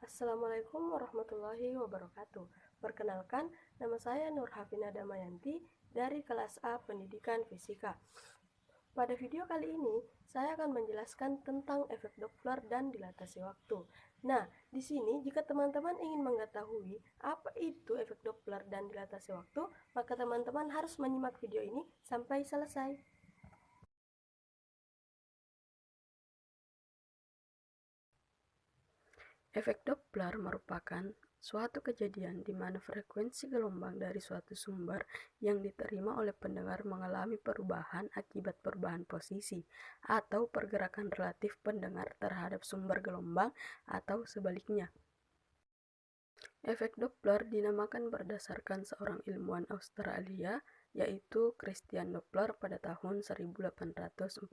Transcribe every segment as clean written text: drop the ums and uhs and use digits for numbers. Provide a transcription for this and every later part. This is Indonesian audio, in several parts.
Assalamualaikum warahmatullahi wabarakatuh. Perkenalkan, nama saya Nurhafina Damayanti dari kelas A Pendidikan Fisika. Pada video kali ini, saya akan menjelaskan tentang efek Doppler dan dilatasi waktu. Nah, di sini jika teman-teman ingin mengetahui apa itu efek Doppler dan dilatasi waktu, maka teman-teman harus menyimak video ini sampai selesai. Efek Doppler merupakan suatu kejadian di mana frekuensi gelombang dari suatu sumber yang diterima oleh pendengar mengalami perubahan akibat perubahan posisi atau pergerakan relatif pendengar terhadap sumber gelombang atau sebaliknya. Efek Doppler dinamakan berdasarkan seorang ilmuwan Australia, yaitu Christian Doppler pada tahun 1842.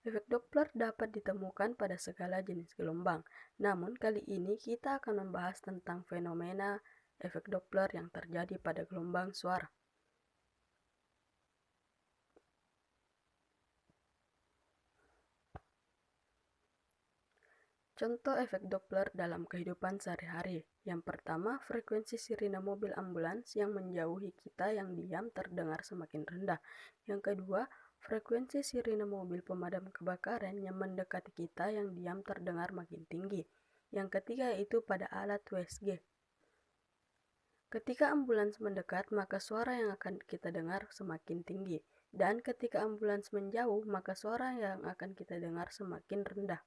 Efek Doppler dapat ditemukan pada segala jenis gelombang. Namun kali ini kita akan membahas tentang fenomena efek Doppler yang terjadi pada gelombang suara. Contoh efek Doppler dalam kehidupan sehari-hari. Yang pertama, frekuensi sirine mobil ambulans yang menjauhi kita yang diam terdengar semakin rendah. Yang kedua, frekuensi sirine mobil pemadam kebakaran yang mendekati kita yang diam terdengar makin tinggi. Yang ketiga yaitu pada alat USG. Ketika ambulans mendekat, maka suara yang akan kita dengar semakin tinggi. Dan ketika ambulans menjauh, maka suara yang akan kita dengar semakin rendah.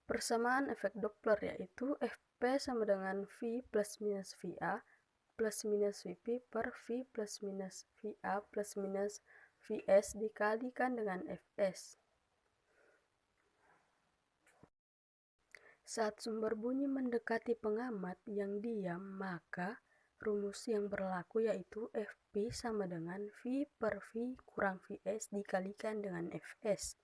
Persamaan efek Doppler yaitu Fp sama dengan V plus minus Va plus minus Vp per V plus minus Va plus minus Vs dikalikan dengan Fs. Saat sumber bunyi mendekati pengamat yang diam, maka rumus yang berlaku yaitu Fp sama dengan V per V kurang Vs dikalikan dengan Fs.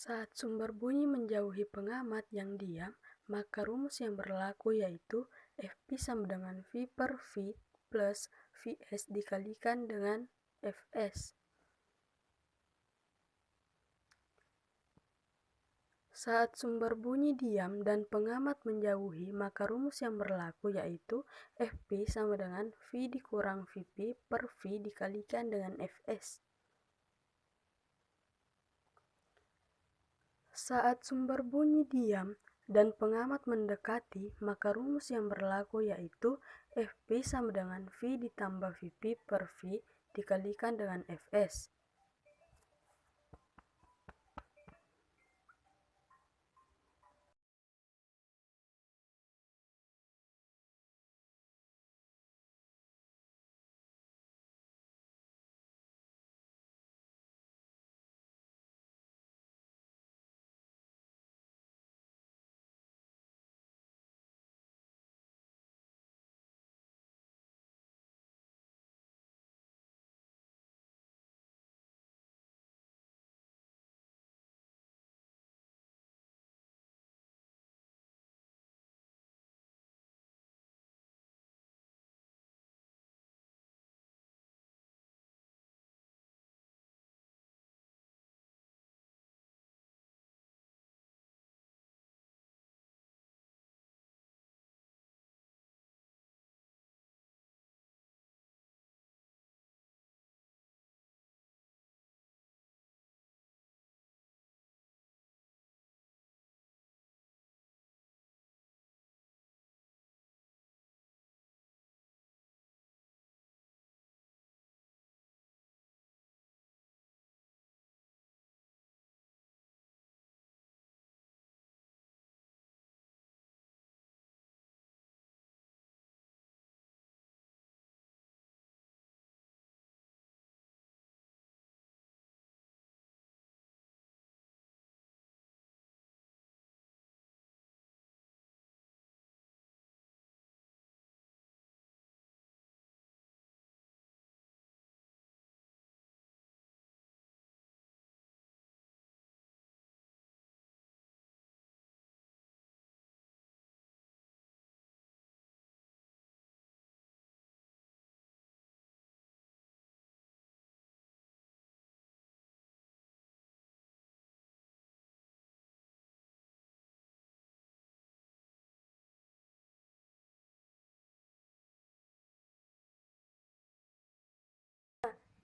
Saat sumber bunyi menjauhi pengamat yang diam, maka rumus yang berlaku yaitu Fp sama dengan V per V plus Vs dikalikan dengan Fs. Saat sumber bunyi diam dan pengamat menjauhi, maka rumus yang berlaku yaitu Fp sama dengan V dikurang Vp per V dikalikan dengan Fs. Saat sumber bunyi diam dan pengamat mendekati, maka rumus yang berlaku yaitu Fp sama dengan V ditambah Vp per V dikalikan dengan Fs.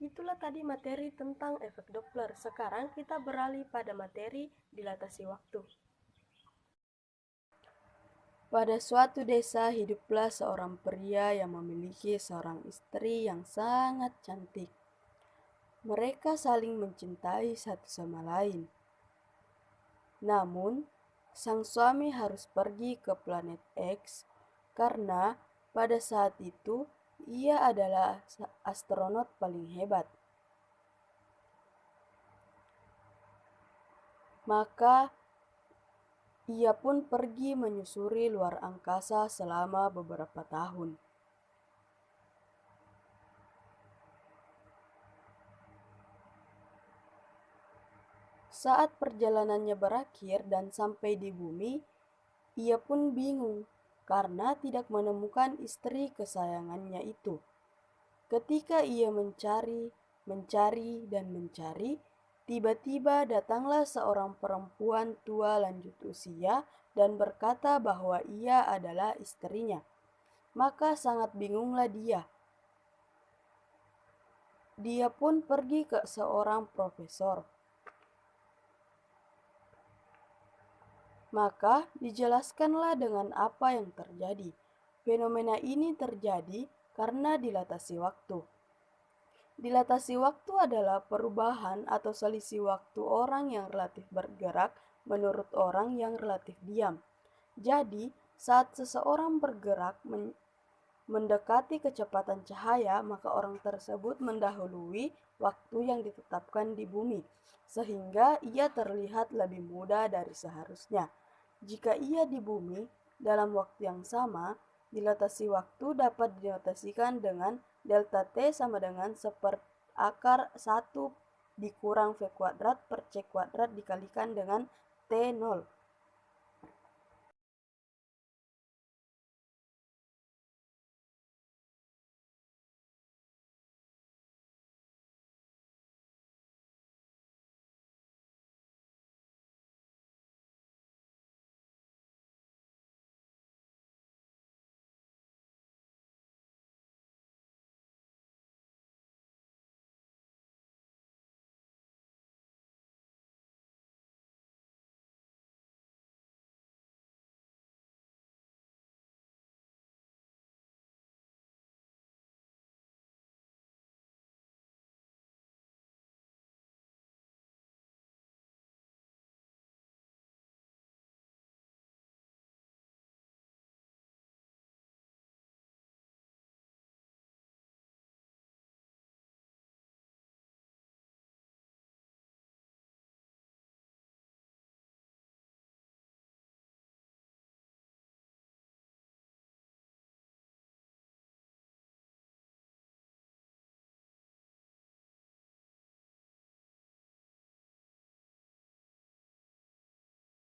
Itulah tadi materi tentang efek Doppler. Sekarang kita beralih pada materi dilatasi waktu. Pada suatu desa hiduplah seorang pria yang memiliki seorang istri yang sangat cantik. Mereka saling mencintai satu sama lain. Namun, sang suami harus pergi ke planet X karena pada saat itu ia adalah astronot paling hebat. Maka ia pun pergi menyusuri luar angkasa selama beberapa tahun. Saat perjalanannya berakhir dan sampai di bumi, ia pun bingung karena tidak menemukan istri kesayangannya itu. Ketika ia mencari, dan mencari, tiba-tiba datanglah seorang perempuan tua lanjut usia dan berkata bahwa ia adalah istrinya. Maka sangat bingunglah dia. Dia pun pergi ke seorang profesor. Maka dijelaskanlah dengan apa yang terjadi. Fenomena ini terjadi karena dilatasi waktu. Dilatasi waktu adalah perubahan atau selisih waktu orang yang relatif bergerak menurut orang yang relatif diam. Jadi, saat seseorang bergerak mendekati kecepatan cahaya, maka orang tersebut mendahului waktu yang ditetapkan di bumi, sehingga ia terlihat lebih muda dari seharusnya. Jika ia di bumi dalam waktu yang sama, dilatasi waktu dapat dinotasikan dengan delta T sama dengan akar 1 dikurang V kuadrat per C kuadrat dikalikan dengan T0.